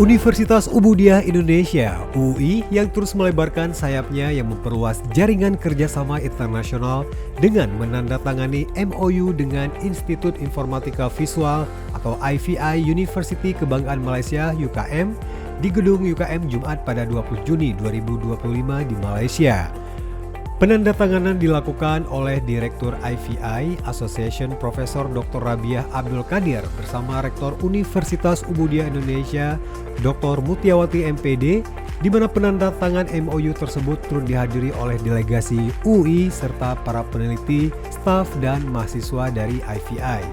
Universitas Ubudiyah Indonesia (UI) yang terus melebarkan sayapnya yang memperluas jaringan kerjasama internasional dengan menandatangani MOU dengan Institut Informatika Visual atau IVI University Kebanggaan Malaysia (UKM) di Gedung UKM Jumat pada 20 Juni 2025 di Malaysia. Penandatanganan dilakukan oleh Direktur IVI Association Profesor Dr. Rabiah Abdul Qadir bersama Rektor Universitas Ubudiyah Indonesia Dr. Mutiawati MPD, di mana penandatangan MOU tersebut turut dihadiri oleh delegasi UI serta para peneliti, staf, dan mahasiswa dari IVI.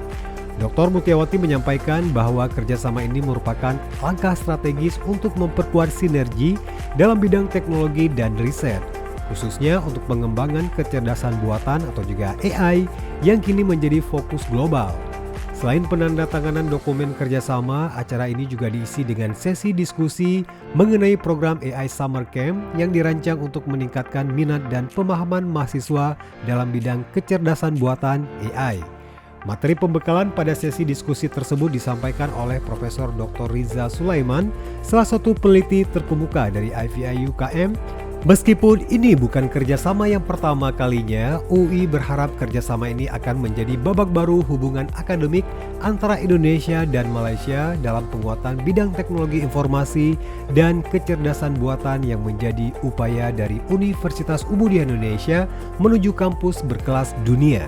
Dr. Mutiawati menyampaikan bahwa kerjasama ini merupakan langkah strategis untuk memperkuat sinergi dalam bidang teknologi dan riset, khususnya untuk pengembangan kecerdasan buatan atau juga AI yang kini menjadi fokus global. Selain penandatanganan dokumen kerjasama, acara ini juga diisi dengan sesi diskusi mengenai program AI Summer Camp yang dirancang untuk meningkatkan minat dan pemahaman mahasiswa dalam bidang kecerdasan buatan AI. Materi pembekalan pada sesi diskusi tersebut disampaikan oleh Profesor Dr. Riza Sulaiman, salah satu peneliti terkemuka dari IVI UKM. Meskipun ini bukan kerjasama yang pertama kalinya, UI berharap kerjasama ini akan menjadi babak baru hubungan akademik antara Indonesia dan Malaysia dalam penguatan bidang teknologi informasi dan kecerdasan buatan yang menjadi upaya dari Universitas Ubudiyah Indonesia menuju kampus berkelas dunia.